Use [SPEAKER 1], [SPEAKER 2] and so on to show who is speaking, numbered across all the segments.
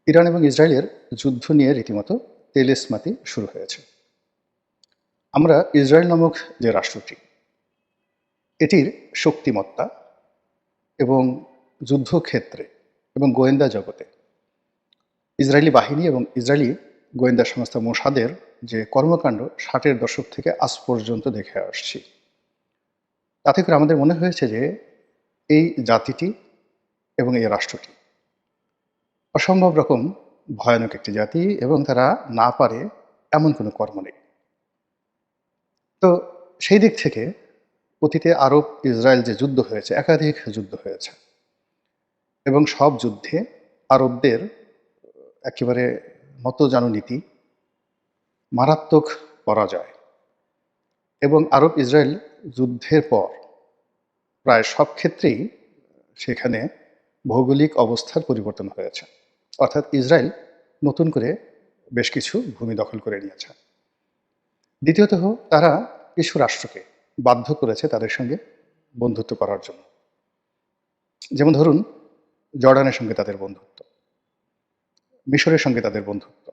[SPEAKER 1] Iran এবং ইসরায়েলের যুদ্ধ নিয়ে রীতিমতো তেলেস্মাতি শুরু হয়েছে। আমরা ইসরায়েল নামক যে রাষ্ট্রটি, এটির শক্তিমত্তা এবং যুদ্ধক্ষেত্রে এবং গোয়েন্দা জগতে ইসরায়েলি বাহিনী এবং ইসরায়েলি গোয়েন্দা সংস্থা মোসাদের যে কর্মকাণ্ড 60-এর দশক থেকে আজ পর্যন্ত দেখে আসছি, তাতে করে আমাদের মনে হয়েছে যে এই জাতিটি এবং এই রাষ্ট্রটি অসম্ভব রকম ভয়ানক একটি জাতি এবং তারা না পারে এমন কোনো কর্ম নেই। তো সেই দিক থেকে অতীতে আরব ইসরায়েল যে যুদ্ধ হয়েছে, একাধিক যুদ্ধ হয়েছে এবং সব যুদ্ধে আরবদের একেবারে নতজানু নীতি, মারাত্মক পরাজয় এবং আরব ইসরায়েল যুদ্ধের পর প্রায় সব ক্ষেত্রেই সেখানে ভৌগোলিক অবস্থার পরিবর্তন হয়েছে। অর্থাৎ ইসরায়েল নতুন করে বেশ কিছু ভূমি দখল করে নিয়েছে। দ্বিতীয়ত তারা কিছু রাষ্ট্রকে বাধ্য করেছে তাদের সঙ্গে বন্ধুত্ব করার জন্য। যেমন ধরুন, জর্ডানের সঙ্গে তাদের বন্ধুত্ব, মিশরের সঙ্গে তাদের বন্ধুত্ব,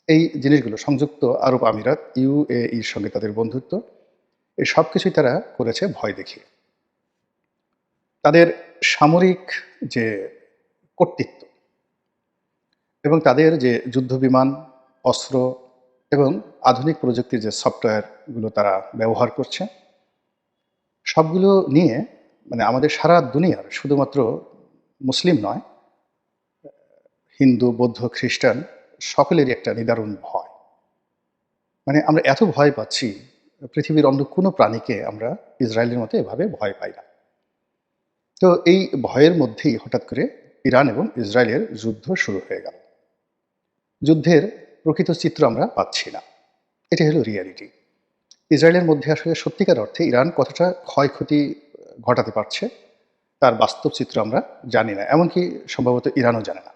[SPEAKER 1] এই জিনিসগুলো, সংযুক্ত আরব আমিরাত ইউএইর সঙ্গে তাদের বন্ধুত্ব, এই সব কিছুই তারা করেছে ভয় দেখিয়ে। তাদের সামরিক যে কর্তৃত্ব এবং তাদের যে যুদ্ধবিমান, অস্ত্র এবং আধুনিক প্রযুক্তির যে সফটওয়্যারগুলো তারা ব্যবহার করছে, সবগুলো নিয়ে আমাদের সারা দুনিয়ার, শুধুমাত্র মুসলিম নয়, হিন্দু, বৌদ্ধ, খ্রিস্টান সকলেরই একটা নিদারুণ ভয়। আমরা এত ভয় পাচ্ছি, পৃথিবীর অন্য কোনো প্রাণীকে আমরা ইসরায়েলের মতো এভাবে ভয় পাই না। তো এই ভয়ের মধ্যেই হঠাৎ করে ইরান এবং ইসরায়েলের যুদ্ধ শুরু হয়ে গেল। যুদ্ধের প্রকৃত চিত্র আমরা পাচ্ছি না, এটি হলো রিয়ালিটি। ইসরায়েলের মধ্যে আসলে সত্যিকার অর্থে ইরান কতটা ক্ষয়ক্ষতি ঘটাতে পারছে তার বাস্তব চিত্র আমরা জানি না, এমনকি সম্ভবত ইরানও জানে না।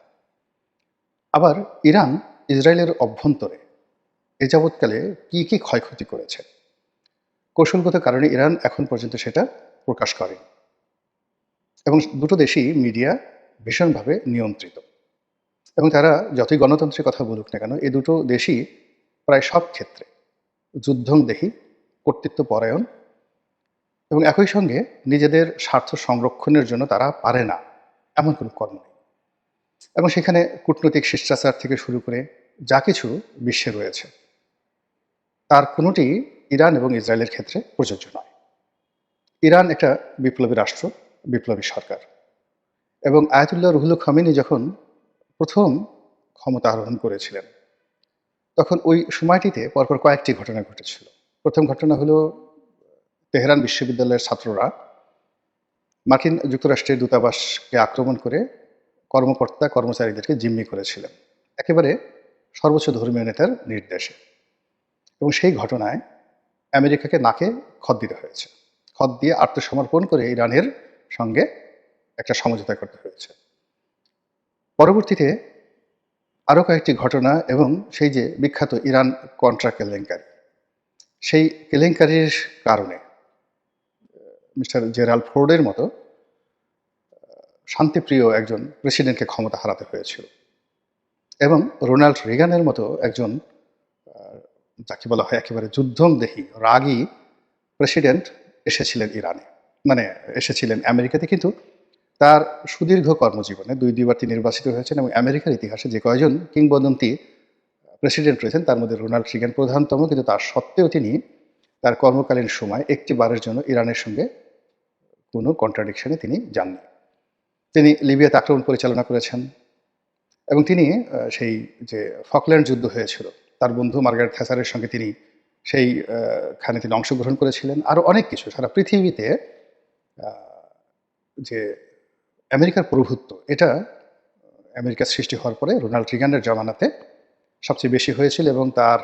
[SPEAKER 1] আবার ইরান ইসরায়েলের অভ্যন্তরে এ যাবৎকালে কী কী ক্ষয়ক্ষতি করেছে, কৌশলগত কারণে ইরান এখন পর্যন্ত সেটা প্রকাশ করেনি এবং দুটো দেশই মিডিয়া ভীষণভাবে নিয়ন্ত্রিত এবং তারা যতই গণতন্ত্রের কথা বলুক না কেন, এ দুটো দেশই প্রায় সব ক্ষেত্রে যুদ্ধংদেহী, কর্তৃত্বপরায়ণ এবং একই সঙ্গে নিজেদের স্বার্থ সংরক্ষণের জন্য তারা পারে না এমন কোনো কর্ম নেই। এবং সেখানে কূটনৈতিক শিষ্টাচার থেকে শুরু করে যা কিছু বিশ্বে রয়েছে, তার কোনোটি ইরান এবং ইসরায়েলের ক্ষেত্রে প্রযোজ্য নয়। ইরান একটা বিপ্লবী রাষ্ট্র, বিপ্লবী সরকার, এবং আয়াতুল্লাহ রুহুল খামেনি যখন প্রথম ক্ষমতা আরোহণ করেছিলেন, তখন ওই সময়টিতে পরপর কয়েকটি ঘটনা ঘটেছিল। প্রথম ঘটনা হলো, তেহরান বিশ্ববিদ্যালয়ের ছাত্ররা মার্কিন যুক্তরাষ্ট্রের দূতাবাসকে আক্রমণ করে কর্মকর্তা কর্মচারীদেরকে জিম্মি করেছিলেন, একেবারে সর্বোচ্চ ধর্মীয় নেতার নির্দেশে। এবং সেই ঘটনায় আমেরিকাকে নাকে খত দিতে হয়েছে, খত দিয়ে আত্মসমর্পণ করে ইরানের সঙ্গে একটা সমঝোতা করতে হয়েছে। পরবর্তীতে আরও কয়েকটি ঘটনা এবং সেই যে বিখ্যাত ইরান কন্ট্রা কেলেঙ্কারি, সেই কেলেঙ্কারির কারণে মিস্টার জেরাল্ড ফোর্ডের মতো শান্তিপ্রিয় একজন প্রেসিডেন্টকে ক্ষমতা হারাতে হয়েছিল এবং রোনাল্ড রিগানের মতো একজন, যাকে বলা হয় একেবারে যুদ্ধংদেহী, রাগী প্রেসিডেন্ট এসেছিলেন ইরানে, এসেছিলেন আমেরিকাতে। কিন্তু তার সুদীর্ঘ কর্মজীবনে দুইবার তিনি নির্বাচিত হয়েছেন এবং আমেরিকার ইতিহাসে যে কয়জন কিংবদন্তি প্রেসিডেন্ট রয়েছেন তার মধ্যে রোনাল্ড রিগান প্রধানতম। কিন্তু তার সত্ত্বেও তিনি তার কর্মকালীন সময় একটি বারের জন্য ইরানের সঙ্গে কোনো কন্ট্রাডিকশনে তিনি যাননি। তিনি লিবিয়াতে আক্রমণ পরিচালনা করেছেন এবং তিনি সেই যে ফকল্যান্ড যুদ্ধ হয়েছিল, তার বন্ধু মার্গারেট থ্যাচারের সঙ্গে তিনি সেইখানে তিনি অংশগ্রহণ করেছিলেন। আরও অনেক কিছু, সারা পৃথিবীতে যে আমেরিকার প্রভুত্ব, এটা আমেরিকার সৃষ্টি হওয়ার পরে রোনাল্ড রিগানের জমানাতে সবচেয়ে বেশি হয়েছিল এবং তার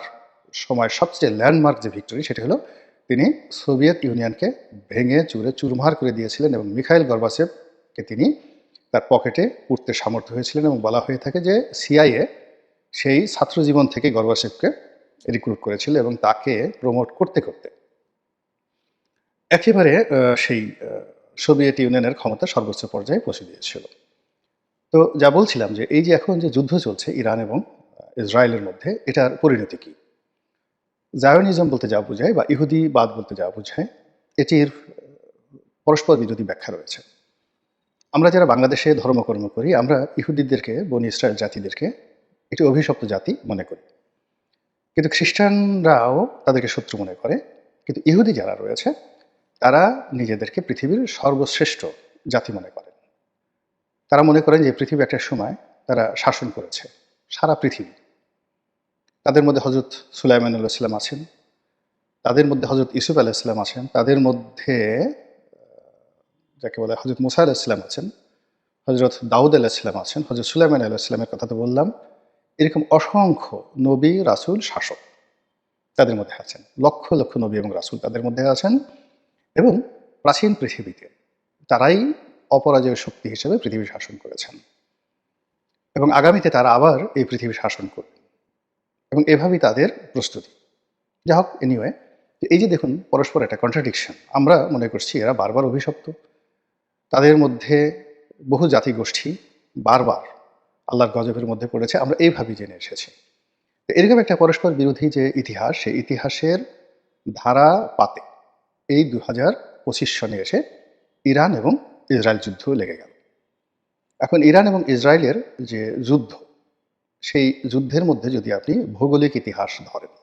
[SPEAKER 1] সময় সবচেয়ে ল্যান্ডমার্ক যে ভিক্টরি, সেটা হলো তিনি সোভিয়েত ইউনিয়নকে ভেঙে চুরে চুরমার করে দিয়েছিলেন এবং মিখাইল গর্বাচেভকে তিনি তার পকেটে পুড়তে সামর্থ্য হয়েছিলেন। এবং বলা হয়ে থাকে যে সিআইএ সেই ছাত্রজীবন থেকে গর্বাচেভকে রিক্রুট করেছিল এবং তাকে প্রমোট করতে করতে একেবারে সেই সোভিয়েত ইউনিয়নের ক্ষমতা সর্বোচ্চ পর্যায়ে পৌঁছে দিয়েছিল। তো যা বলছিলাম যে এই যে এখন যে যুদ্ধ চলছে ইরান এবং ইসরায়েলের মধ্যে, এটার পরিণতি কি? জায়োনিজম বলতে যা বোঝায় বা ইহুদিবাদ বলতে যা বোঝায়, এটির পরস্পর বিরোধী ব্যাখ্যা রয়েছে। আমরা যারা বাংলাদেশে ধর্মকর্ম করি, আমরা ইহুদিদেরকে, বনি ইসরায়েল জাতিদেরকে একটি অভিশপ্ত জাতি মনে করি, কিন্তু খ্রিস্টানরাও তাদেরকে শত্রু মনে করে। কিন্তু ইহুদি যারা রয়েছে তারা নিজেদেরকে পৃথিবীর সর্বশ্রেষ্ঠ জাতি মনে করেন। তারা মনে করেন যে পৃথিবী একটা সময় তারা শাসন করেছে সারা পৃথিবী। তাদের মধ্যে হজরত সুলাইমান আলাইহিসসালাম আছেন, তাদের মধ্যে হজরত ইউসুফ আলাইহিসসালাম আছেন, তাদের মধ্যে যাকে বলে হজরত মুসা আলাইহিসসালাম আছেন, হজরত দাউদ আলাইহিসসালাম আছেন, হজরত সুলাইমান আলাইহিসসালামের কথা তো বললাম। এরকম অসংখ্য নবী, রাসূল, শাসক তাদের মধ্যে আছেন। লক্ষ লক্ষ নবী এবং রাসূল তাদের মধ্যে আছেন, এবং প্রাচীন পৃথিবীতে তারাই অপরাজয় শক্তি হিসেবে পৃথিবী শাসন করেছেন, এবং আগামীতে তারা আবার এই পৃথিবী শাসন করবে, এবং এভাবেই তাদের প্রস্তুতি। যা হোক, এনিওয়ে, এই যে দেখুন পরস্পর একটা কন্ট্রাডিকশন। আমরা মনে করছি এরা বারবার অভিশপ্ত, তাদের মধ্যে বহু জাতিগোষ্ঠী বারবার আল্লাহর গজবের মধ্যে পড়েছে, আমরা এইভাবেই জেনে এসেছি। তো এরকম একটা পরস্পর বিরোধী যে ইতিহাস, সেই ইতিহাসের ধারা পাতে এই 2025 সনে এসে ইরান এবং ইসরায়েল যুদ্ধ লেগে গেল। এখন ইরান এবং ইসরায়েলের যে যুদ্ধ, সেই যুদ্ধের মধ্যে যদি আপনি ভৌগোলিক ইতিহাস ধরেন,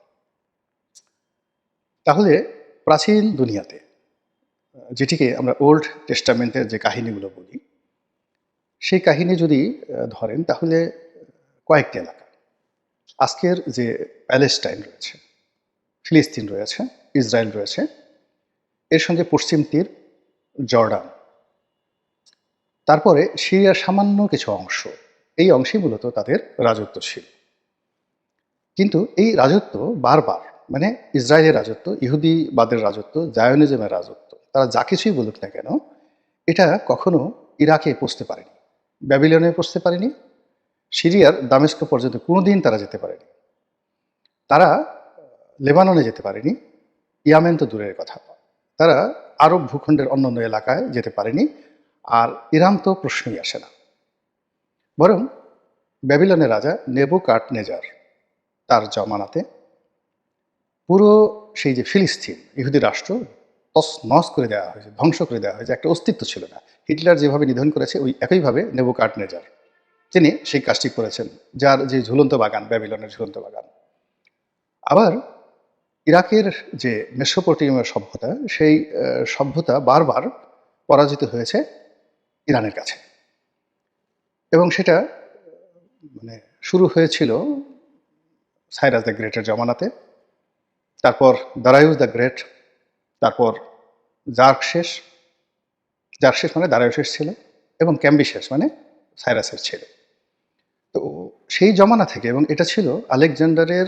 [SPEAKER 1] তাহলে প্রাচীন দুনিয়াতে, যেটিকে আমরা ওল্ড টেস্টামেন্টের যে কাহিনীগুলো বলি, সেই কাহিনী যদি ধরেন, তাহলে কয়েকটি এলাকা, আজকের যে প্যালেস্টাইন রয়েছে, ফিলিস্তিন রয়েছে, ইসরায়েল রয়েছে, এর সঙ্গে পশ্চিম তীর, জর্ডান, তারপরে সিরিয়ার সামান্য কিছু অংশ, এই অংশে মূলত তাদের রাজত্ব ছিল। কিন্তু এই রাজত্ব বারবার, মানে ইসরায়েলের রাজত্ব, ইহুদিবাদের রাজত্ব, জায়োনিজমের রাজত্ব, তারা যা কিছুই বলুক না কেন, এটা কখনো ইরাকে পৌঁছতে পারেনি, ব্যাবিলনে পৌঁছতে পারেনি, সিরিয়ার দামেস্ক পর্যন্ত কোনোদিন তারা যেতে পারেনি, তারা লেবাননে যেতে পারেনি, ইয়ামেন তো দূরের কথা, তারা আরব ভূখণ্ডের অন্যান্য এলাকায় যেতে পারেনি, আর ইরান তো প্রশ্নই আসে না। বরং ব্যাবিলনের রাজা নেবুকাডনেজার, তার জমানাতে পুরো সেই যে ফিলিস্তিন, ইহুদি রাষ্ট্র তছনছ করে দেওয়া হয়েছে, ধ্বংস করে দেওয়া হয়েছে, একটা অস্তিত্ব ছিল না। হিটলার যেভাবে নিধন করেছে, ওই একইভাবে নেবুকাডনেজার তিনি সেই কাজটি করেছেন, যার যে ঝুলন্ত বাগান, ব্যাবিলনের ঝুলন্ত বাগান। আবার ইরাকের যে মেসোপটেমিয় সভ্যতা, সেই সভ্যতা বারবার পরাজিত হয়েছে ইরানের কাছে, এবং সেটা মানে শুরু হয়েছিল সাইরাস দ্য গ্রেটের জমানাতে, তারপর দারায়ুস দ্য গ্রেট, তারপর জার্কশেস, জার্কশেস মানে দারায়ুসের ছেলে, এবং ক্যাম্বিশেস মানে সাইরাসের ছেলে। তো সেই জমানা থেকে, এবং এটা ছিল আলেকজান্ডারের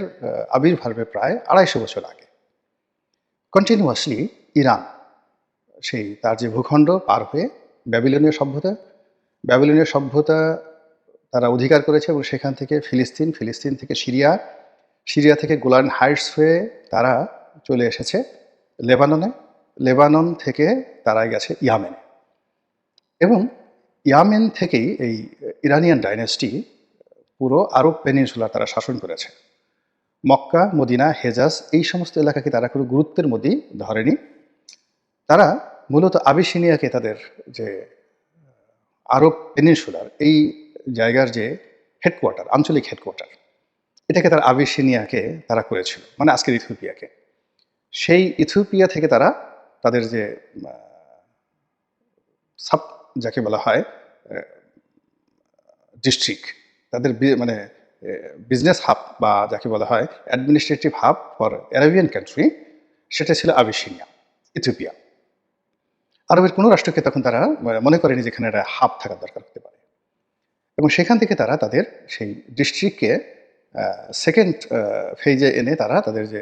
[SPEAKER 1] আবির্ভাবে প্রায় 250 বছর আগে, কন্টিনিউয়াসলি ইরান সেই তার যে ভূখণ্ড পার হয়ে ব্যাবিলনীয় সভ্যতা, ব্যাবিলনীয় সভ্যতা তারা অধিকার করেছে, এবং সেখান থেকে ফিলিস্তিন, ফিলিস্তিন থেকে সিরিয়া, সিরিয়া থেকে গোলান হাইটস হয়ে তারা চলে এসেছে লেবাননে, লেবানন থেকে তারা গেছে ইয়ামেনে, এবং ইয়ামেন থেকেই এই ইরানিয়ান ডাইনেস্টি পুরো আরব পেনিনসুলা তারা শাসন করেছে। মক্কা, মদিনা, হেজাজ, এই সমস্ত এলাকাকে তারা কোনো গুরুত্বের মধ্যেই ধরেনি। তারা মূলত আবিসিনিয়াকে, তাদের যে আরব পেনিনসুলার এই জায়গার যে হেডকোয়ার্টার, আঞ্চলিক হেডকোয়ার্টার, এটাকে তারা আবিসিনিয়াকে তারা করেছিল, মানে আজকের ইথিওপিয়াকে। সেই ইথিওপিয়া থেকে তারা তাদের যে সাব, যাকে বলা হয় ডিস্ট্রিক্ট, তাদের মানে বিজনেস হাব, বা যাকে বলা হয় administrative hub for Arabian country, সেটা ছিল আবিসিনিয়া, ইথিওপিয়া। আরবের কোনো রাষ্ট্রকে তখন তারা মনে করেনি যেখানে একটা হাব থাকার দরকার হতে পারে, এবং সেখান থেকে তারা তাদের সেই ডিস্ট্রিক্টকে সেকেন্ড ফেজে এনে তারা তাদের যে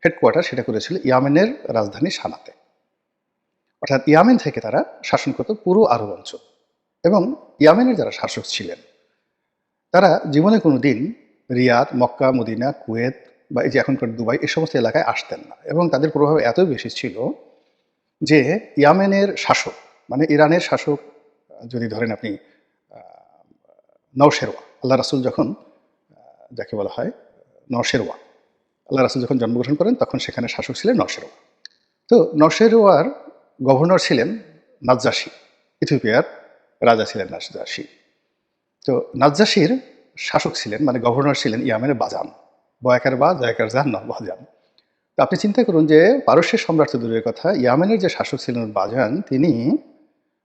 [SPEAKER 1] হেডকোয়ার্টার, সেটা করেছিল ইয়ামেনের রাজধানী সানাতে। অর্থাৎ ইয়ামেন থেকে তারা শাসন করত পুরো আরব অঞ্চল, এবং ইয়ামেনের যারা শাসক ছিলেন তারা জীবনে কোনো দিন রিয়াদ, মক্কা, মদিনা, কুয়েত, বা এই যে এখনকার দুবাই, এই সমস্ত এলাকায় আসতেন না, এবং তাদের প্রভাব এত বেশি ছিল যে ইয়ামেনের শাসক, মানে ইরানের শাসক যদি ধরেন আপনি নওশেরওয়া। আল্লাহ রাসূল যখন যাকে বলা হয় নওশেরওয়া, আল্লাহ রাসূল যখন জন্মগ্রহণ করেন তখন সেখানে শাসক ছিলেন নওশেরওয়া। তো নওশেরওয়ার গভর্নর ছিলেন নাজ্জাশী, ইথিওপিয়ার রাজা ছিলেন নাজ্জাশী। তো নাজ্জাশীর শাসক ছিলেন মানে গভর্নর ছিলেন ইয়ামেনের বাজান, বয়াকার বা জয়াকার জান না বাজান। তো আপনি চিন্তা করুন যে পারস্যের সম্রাট তো দূরের কথা, ইয়ামেনের যে শাসক ছিলেন বাজান, তিনি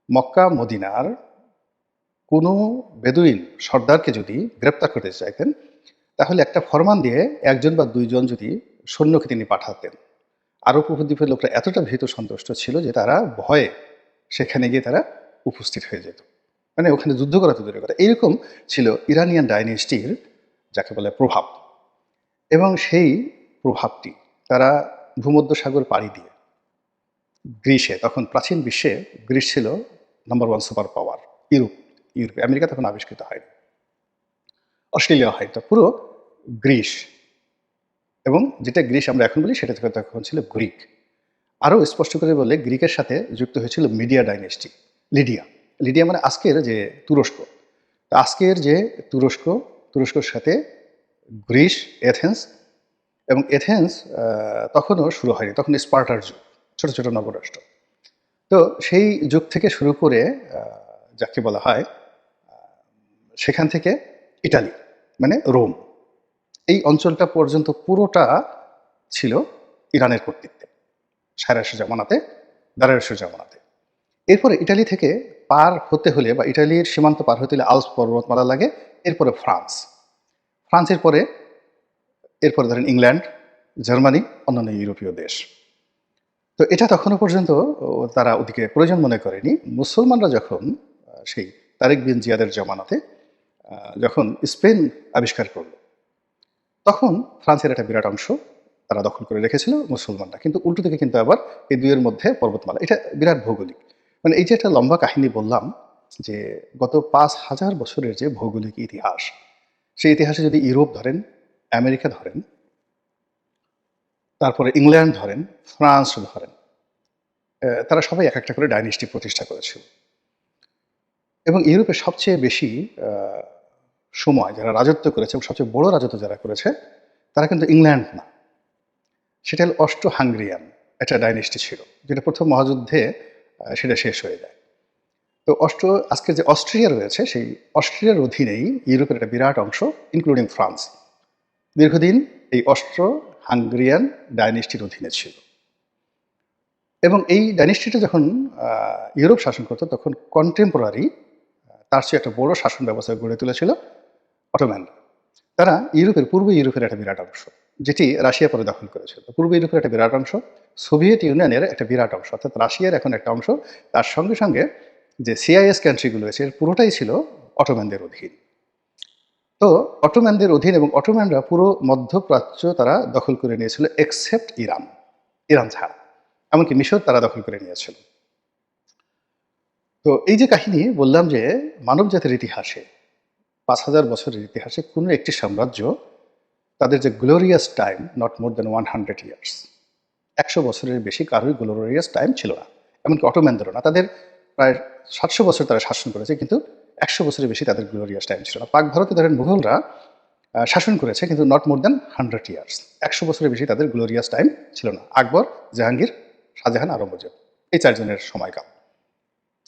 [SPEAKER 1] মক্কা মদিনার কোনো বেদুইন সর্দারকে যদি গ্রেপ্তার করতে চাইতেন, তাহলে একটা ফরমান দিয়ে একজন বা দুইজন যদি সৈন্যকে তিনি পাঠাতেন। আরব উপদ্বীপের লোকরা এতটা ভীত সন্তুষ্ট ছিল যে তারা ভয়ে সেখানে গিয়ে তারা উপস্থিত হয়ে যেত, মানে ওখানে যুদ্ধ করা তো দূরের কথা। এইরকম ছিল ইরানিয়ান ডাইনেস্টির যাকে বলে প্রভাব। এবং সেই প্রভাবটি তারা ভূমধ্যসাগর পাড়ি দিয়ে গ্রিসে, তখন প্রাচীন বিশ্বে গ্রিস ছিল নাম্বার ওয়ান সুপার পাওয়ার। ইউরোপে, আমেরিকা তখন আবিষ্কৃত হয়নি, অস্ট্রেলিয়া হয়নি, পুরো গ্রিস। এবং যেটা গ্রিস আমরা এখন বলি সেটা থেকে তখন ছিল গ্রিক। আরও স্পষ্ট করে বলে গ্রিকের সাথে যুক্ত হয়েছিল মিডিয়া ডাইনেস্টি, লিডিয়া। লিডিয়া মানে আজকের যে তুরস্ক। তো আজকের যে তুরস্কর সাথে গ্রিস, এথেন্স, এবং এথেন্স তখনও শুরু হয়নি, তখন স্পার্টার যুগ, ছোট ছোট নগরাষ্ট্র। তো সেই যুগ থেকে শুরু করে যাকে বলা হয় সেখান থেকে ইটালি মানে রোম, এই অঞ্চলটা পর্যন্ত পুরোটা ছিল ইরানের কর্তৃত্বে সায়রাশ জামানাতে, দারায়ুশ জামানাতে। এরপরে ইটালি থেকে পার হতে হলে বা ইটালির সীমান্ত পার হতে হলে আলপস পর্বতমালা লাগে। এরপরে ফ্রান্সের পরে এরপরে ধরেন ইংল্যান্ড, জার্মানি, অন্যান্য ইউরোপীয় দেশ। তো এটা তখনও পর্যন্ত তারা ওদিকে প্রয়োজন মনে করেনি। মুসলমানরা যখন সেই তারেক বিন জিয়াদের জমানাতে যখন স্পেন আবিষ্কার করল, তখন ফ্রান্সের একটা বিরাট অংশ তারা দখল করে রেখেছিল মুসলমানরা। কিন্তু উল্টো দিকে কিন্তু আবার এই দুইয়ের মধ্যে পর্বতমালা, এটা বিরাট ভৌগোলিক। মানে এই যে একটা লম্বা কাহিনী বললাম যে গত 5,000 বছরের যে ভৌগোলিক ইতিহাস, সেই ইতিহাসে যদি ইউরোপ ধরেন, আমেরিকা ধরেন, তারপরে ইংল্যান্ড ধরেন, ফ্রান্স ধরেন, তারা সবাই এক একটা করে ডাইনেস্টি প্রতিষ্ঠা করেছিল। এবং ইউরোপে সবচেয়ে বেশি সময় যারা রাজত্ব করেছে এবং সবচেয়ে বড় রাজত্ব যারা করেছে তারা কিন্তু ইংল্যান্ড না, সেটা হল অস্ট্রো হাঙ্গেরিয়ান একটা ডাইনেস্টি ছিল, যেটা প্রথম মহাযুদ্ধে সেটা শেষ হয়ে যায়। তো আজকের যে অস্ট্রিয়া রয়েছে, সেই অস্ট্রিয়ার অধীনেই ইউরোপের একটা বিরাট অংশ ইনক্লুডিং ফ্রান্স দীর্ঘদিন এই অস্ট্রো হাঙ্গেরিয়ান ডাইনেস্টির অধীনে ছিল। এবং এই ডাইনেস্টিটা যখন ইউরোপ শাসন করতো, তখন কন্টেম্পোরারি তার চেয়ে একটা বড় শাসন ব্যবস্থা গড়ে তুলেছিল অটোম্যানরা। তারা পূর্ব ইউরোপের একটা বিরাট অংশ, যেটি রাশিয়া পরে দখল করেছিল, পূর্ব ইউরোপের একটা বিরাট অংশ, সোভিয়েত ইউনিয়নের একটা বিরাট অংশ, অর্থাৎ রাশিয়ার এখন একটা অংশ, তার সঙ্গে সঙ্গে যে সিআইএস কান্ট্রিগুলো আছে এর পুরোটাই ছিল অটোম্যানদের অধীন। তো অটোম্যানদের অধীন, এবং অটোম্যানরা পুরো মধ্যপ্রাচ্য তারা দখল করে নিয়েছিল এক্সেপ্ট ইরান ছাড়া, এমনকি মিশর তারা দখল করে নিয়েছিল। তো এই যে কাহিনী বললাম যে মানব জাতির ইতিহাসে 5,000 বছরের ইতিহাসে কোনো একটি সাম্রাজ্য তাদের যে glorious time, not more than 100 years, 100 বছরের বেশি কারোর গ্লোরিয়াস টাইম ছিল না, এমনকি অটোম্যানদেরও না। তাদের প্রায় 700 বছর তারা শাসন করেছে, কিন্তু 100 বছরের বেশি তাদের গ্লোরিয়াস টাইম ছিল না। পাক ভারতে ধরেন মুঘলরা শাসন করেছে, কিন্তু নট মোর দ্যান 100 ইয়ার্স, 100 বছরের বেশি তাদের গ্লোরিয়াস টাইম ছিল না। আকবর, জাহাঙ্গীর, শাহজাহান, আওরঙ্গজেব, এই 4 জনের সময়কাল।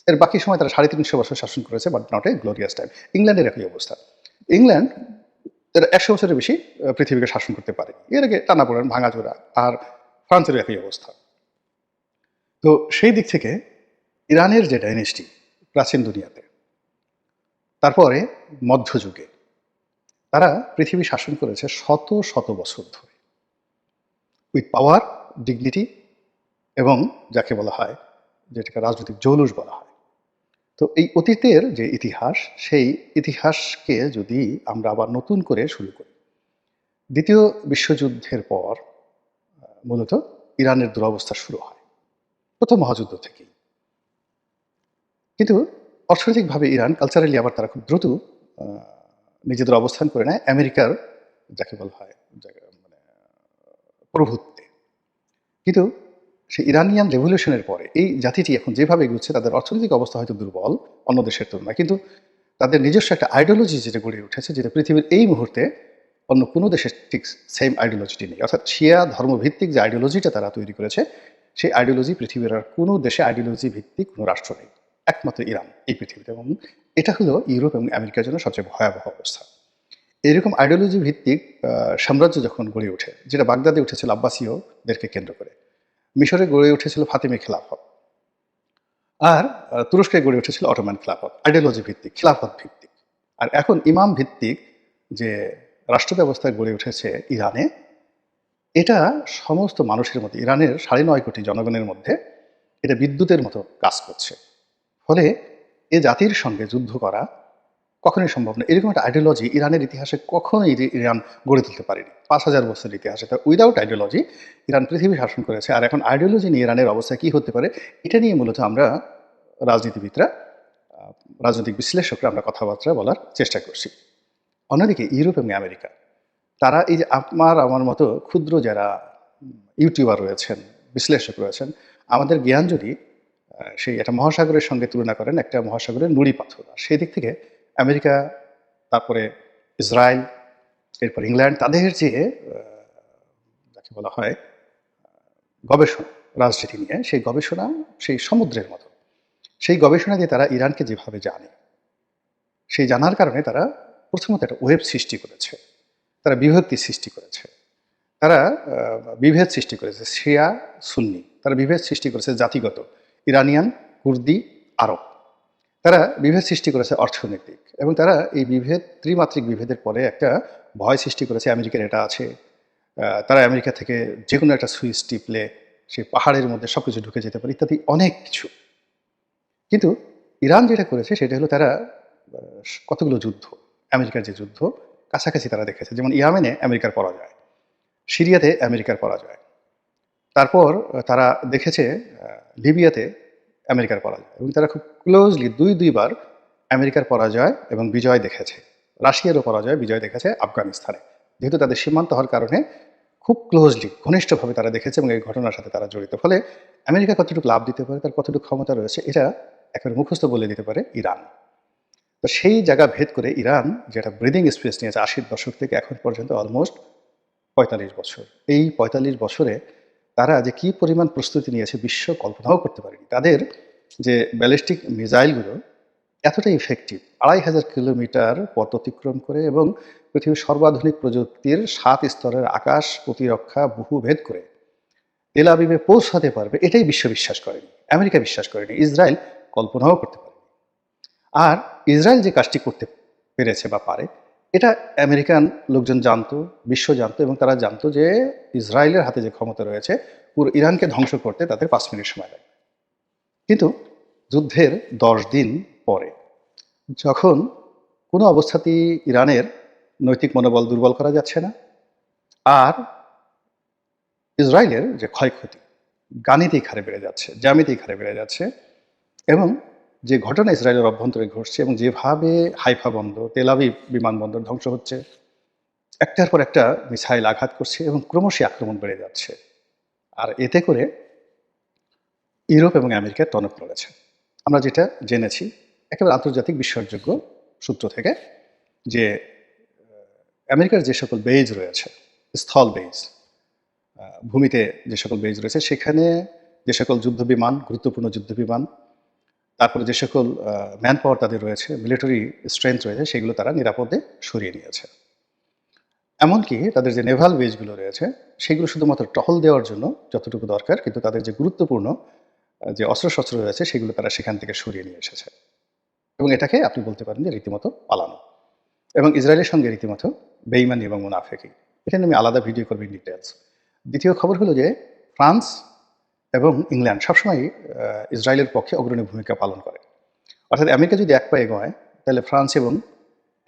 [SPEAKER 1] এর বাকি সময় তারা 350 বছর শাসন করেছে, but not a glorious time. ইংল্যান্ডের একই অবস্থা। ইংল্যান্ড তারা 100 বছরের বেশি পৃথিবীকে শাসন করতে পারে, এর আগে টানাপোড়েন, ভাঙাচোরা। আর ফ্রান্সের একই অবস্থা। তো সেই দিক থেকে ইরানের যে ডাইনেস্টি প্রাচীন দুনিয়াতে, তারপরে মধ্যযুগে তারা পৃথিবী শাসন করেছে শত শত বছর ধরে, উইথ পাওয়ার, ডিগনিটি, এবং যাকে বলা হয়, যেটাকে রাজনৈতিক জৌলুস বলা হয়। তো এই অতীতের যে ইতিহাস, সেই ইতিহাসকে যদি আমরা আবার নতুন করে শুরু করি, দ্বিতীয় বিশ্বযুদ্ধের পর মূলত ইরানের দুরবস্থা শুরু হয় প্রথম মহাযুদ্ধ থেকেই। কিন্তু অর্থনৈতিকভাবে ইরান কালচারালি আবার তারা খুব দ্রুত নিজেদের অবস্থান করে নেয় আমেরিকার যাকে বলা হয় মানে প্রভুত্বে। কিন্তু সেই ইরানিয়ান রেভলিউশনের পরে এই জাতিটি এখন যেভাবে এগুচ্ছে, তাদের অর্থনৈতিক অবস্থা হয়তো দুর্বল অন্য দেশের তুলনায়, কিন্তু তাদের নিজস্ব একটা আইডিওলজি যেটা গড়ে উঠেছে, যেটা পৃথিবীর এই মুহূর্তে অন্য কোনো দেশের ঠিক সেম আইডিওলজিটি নেই। অর্থাৎ শিয়া ধর্মভিত্তিক যে আইডিওলজিটা তারা তৈরি করেছে, সেই আইডিওলজি পৃথিবীর আর কোনো দেশে আইডিওলজি ভিত্তিক কোনো রাষ্ট্র নেই, একমাত্র ইরান এই পৃথিবীতে। এবং এটা হলো ইউরোপ এবং আমেরিকার জন্য সবচেয়ে ভয়াবহ অবস্থা। এরকম আইডিওলজি ভিত্তিক সাম্রাজ্য যখন গড়ে ওঠে, যেটা বাগদাদে উঠেছিল আব্বাসীয়দেরকে কেন্দ্র করে, মিশরে গড়ে উঠেছিল ফাতেমি খেলাফত, আর তুরস্কে গড়ে উঠেছিল অটোমান খেলাফত, আইডিওলজি ভিত্তিক, খেলাফত ভিত্তিক। আর এখন ইমাম ভিত্তিক যে রাষ্ট্র ব্যবস্থা গড়ে উঠেছে ইরানে, এটা সমস্ত মানুষের মধ্যে, ইরানের 9.5 কোটি জনগণের মধ্যে এটা বিদ্যুতের মতো কাজ করছে। ফলে এ জাতির সঙ্গে যুদ্ধ করা কখনোই সম্ভব না। এরকম একটা আইডিওলজি ইরানের ইতিহাসে কখনোই ইরান গড়ে তুলতে পারেনি 5,000 বছরের ইতিহাসে। তা উইদাউট আইডিওলজি ইরান পৃথিবী শাসন করেছে। আর এখন আইডিওলজি নিয়ে ইরানের অবস্থা কী হতে পারে, এটা নিয়ে মূলত আমরা রাজনীতিবিদরা, রাজনৈতিক বিশ্লেষকরা আমরা কথাবার্তা বলার চেষ্টা করছি। অন্যদিকে ইউরোপ এবং আমেরিকা, তারা এই যে আমার মতো ক্ষুদ্র যারা ইউটিউবার রয়েছেন, বিশ্লেষক রয়েছেন, আমাদের জ্ঞান যদি সেই একটা মহাসাগরের সঙ্গে তুলনা করেন, একটা মহাসাগরের নুড়ি পাথর, সেই দিক থেকে আমেরিকা, তারপরে ইসরায়েল, এরপর ইংল্যান্ড, তাদের যে যাকে বলা হয় গবেষণা রাজনীতি নিয়ে, সেই গবেষণা সেই সমুদ্রের মতো। সেই গবেষণা দিয়ে তারা ইরানকে যেভাবে জানে, সেই জানার কারণে তারা প্রথমত একটা ওয়েব সৃষ্টি করেছে, তারা বিভক্তি সৃষ্টি করেছে, তারা বিভেদ সৃষ্টি করেছে শিয়া সুন্নি, তারা বিভেদ সৃষ্টি করেছে জাতিগত, ইরানিয়ান, কুর্দি, আরব। তারা বিভেদ সৃষ্টি করেছে অর্থনৈতিক, এবং তারা এই বিভেদ, ত্রিমাত্রিক বিভেদের পরে একটা ভয় সৃষ্টি করেছে আমেরিকার এটা আছে, তারা আমেরিকা থেকে যে কোনো একটা সুইচ টিপলে সেই পাহাড়ের মধ্যে সব কিছু ঢুকে যেতে পারে, ইত্যাদি অনেক কিছু। কিন্তু ইরান যেটা করেছে সেটা হলো তারা কতগুলো যুদ্ধ, আমেরিকার যে যুদ্ধ কাছাকাছি তারা দেখেছে, যেমন ইয়ামেনে আমেরিকার পরাজয়, সিরিয়াতে আমেরিকার পরাজয়, তারপর তারা দেখেছে লিবিয়াতে আমেরিকার পরাজয়, এবং তারা খুব ক্লোজলি দুইবার আমেরিকার পরাজয় এবং বিজয় দেখেছে। রাশিয়ারও পরাজয় বিজয় দেখেছে আফগানিস্তানে, যেহেতু তাদের সীমান্ত হওয়ার কারণে খুব ক্লোজলি, ঘনিষ্ঠভাবে তারা দেখেছে এবং এই ঘটনার সাথে তারা জড়িত। ফলে আমেরিকা কতটুকু লাভ দিতে পারে, তার কতটুকু ক্ষমতা রয়েছে, এটা একেবারে মুখস্থ বলে দিতে পারে ইরান। তো সেই জায়গা ভেদ করে ইরান যেটা ব্রিদিং স্পেস নিয়েছে 80-র দশক থেকে এখন পর্যন্ত অলমোস্ট 45 বছর, এই 45 বছরে তারা যে কী পরিমাণ প্রস্তুতি নিয়েছে বিশ্ব কল্পনাও করতে পারেনি। তাদের যে ব্যালিস্টিক মিসাইলগুলো এতটাই ইফেক্টিভ, 2500 কিলোমিটার পথ অতিক্রম করে এবং পৃথিবীর সর্বাধুনিক প্রযুক্তির 7 স্তরের আকাশ প্রতিরক্ষা বহুভেদ করে তেল আবিবে পৌঁছাতে পারবে, এটাই বিশ্ব বিশ্বাস করেনি, আমেরিকা বিশ্বাস করেনি, ইসরায়েল কল্পনাও করতে পারেনি। আর ইসরায়েল যে কাজটি করতে পেরেছে বা পারে, এটা আমেরিকান লোকজন জানতো, বিশ্ব জানতো, এবং তারা জানতো যে ইসরায়েলের হাতে যে ক্ষমতা রয়েছে পুরো ইরানকে ধ্বংস করতে তাদের 5 মিনিট সময় লাগবে। কিন্তু যুদ্ধের 10 দিন পরে, যখন কোনো অবস্থাতেই ইরানের নৈতিক মনোবল দুর্বল করা যাচ্ছে না, আর ইসরায়েলের যে ক্ষয়ক্ষতি গাণিতিক হারে বেড়ে যাচ্ছে, জ্যামিতিক হারে বেড়ে যাচ্ছে, এবং যে ঘটনা ইসরায়েলের অভ্যন্তরে ঘটছে এবং যেভাবে হাইফা বন্দর, তেল আবিব বিমানবন্দর ধ্বংস হচ্ছে, একটার পর একটা মিসাইল আঘাত করছে এবং ক্রমশই আক্রমণ বেড়ে যাচ্ছে, আর এতে করে ইউরোপ এবং আমেরিকার টনক নড়েছে। আমরা যেটা জেনেছি একেবারে আন্তর্জাতিক বিশ্বাসযোগ্য সূত্র থেকে, যে আমেরিকার যে সকল বেজ রয়েছে, স্থল বেজ, ভূমিতে যে সকল বেজ রয়েছে, সেখানে যে সকল যুদ্ধ বিমান, গুরুত্বপূর্ণ যুদ্ধ বিমান, তারপরে যে সকল ম্যান পাওয়ার তাদের রয়েছে, মিলিটারি স্ট্রেংথ রয়েছে, সেগুলো তারা নিরাপদে সরিয়ে নিয়েছে। এমনকি তাদের যে নেভাল বেজগুলো রয়েছে, সেগুলো শুধুমাত্র টহল দেওয়ার জন্য যতটুকু দরকার, কিন্তু তাদের যে গুরুত্বপূর্ণ যে অস্ত্রশস্ত্র রয়েছে সেগুলো তারা সেখান থেকে সরিয়ে নিয়ে এসেছে, এবং এটাকে আপনি বলতে পারেন যে রীতিমতো পালানো, এবং ইসরায়েলের সঙ্গে রীতিমতো বেইমানি এবং মুনাফেকি। এটা নিয়ে আমি আলাদা ভিডিও করবো ইন ডিটেলস। দ্বিতীয় খবর হলো যে ফ্রান্স এবং ইংল্যান্ড সবসময় ইসরায়েলের পক্ষে অগ্রণী ভূমিকা পালন করে। অর্থাৎ আমেরিকা যদি এক পায়ে এগোয়, তাহলে ফ্রান্স এবং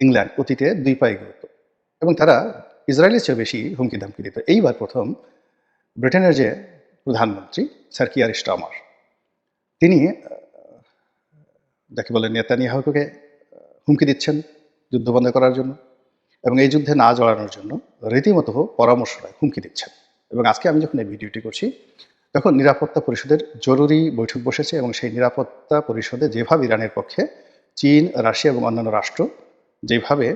[SPEAKER 1] ইংল্যান্ড অতীতে 2 পায়ে এগোতো, এবং তারা ইসরায়েলের চেয়ে বেশি হুমকি ধামকি দিত। এইবার প্রথম ব্রিটেনের যে প্রধানমন্ত্রী স্যার কিয়ার স্টারমার, তিনি যাকে বলে নেতানিয়াহুকে হুমকি দিচ্ছেন যুদ্ধ বন্ধ করার জন্য, এবং এই যুদ্ধে না জড়ানোর জন্য রীতিমতো পরামর্শ দেয়, হুমকি দিচ্ছেন। এবং আজকে আমি যখন এই ভিডিওটি করছি, তখন নিরাপত্তা পরিষদের জরুরি বৈঠক বসেছে, এবং সেই নিরাপত্তা পরিষদে যেভাবে ইরানের পক্ষে চীন, রাশিয়া এবং অন্যান্য রাষ্ট্র যেভাবে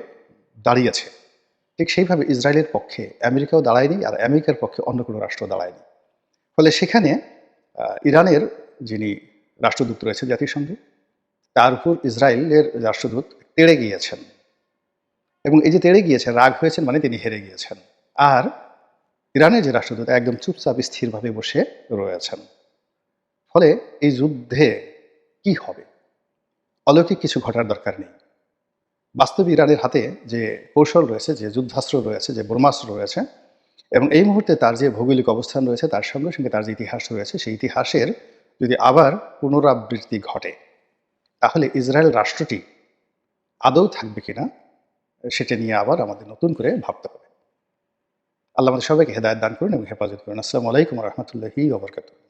[SPEAKER 1] দাঁড়িয়েছে, ঠিক সেইভাবে ইসরায়েলের পক্ষে আমেরিকাও দাঁড়ায়নি, আর আমেরিকার পক্ষে অন্য কোনো রাষ্ট্র দাঁড়ায়নি। ফলে সেখানে ইরানের যিনি রাষ্ট্রদূত রয়েছে জাতিসংঘে, তার উপর ইসরায়েলের রাষ্ট্রদূত তেড়ে গিয়েছেন, এবং এই যে তেড়ে গিয়েছেন, রাগ হয়েছেন মানে তিনি হেরে গিয়েছেন। আর ইরানের যে রাষ্ট্রদূত একদম চুপচাপ স্থিরভাবে বসে রয়েছেন। ফলে এই যুদ্ধে কি হবে? অলৌকিক কিছু ঘটার দরকার নেই। বাস্তবে ইরানের হাতে যে কৌশল রয়েছে, যে যুদ্ধাস্ত্র রয়েছে, যে ব্রহ্মাস্ত্র রয়েছে, এবং এই মুহূর্তে তার যে ভৌগোলিক অবস্থান রয়েছে, তার সঙ্গে সঙ্গে তার যে ইতিহাস রয়েছে, সেই ইতিহাসের যদি আবার পুনরাবৃত্তি ঘটে, তাহলে ইসরায়েল রাষ্ট্রটি আদৌ থাকবে কিনা সেটা নিয়ে আবার আমাদের নতুন করে ভাবতে হবে। আল্লাহ আমাদের সবাইকে হেদায়েত দান করুন এবং হেফাজত করুন। আসসালামু আলাইকুম ওয়া রাহমাতুল্লাহি ওয়া বারাকাতুহু।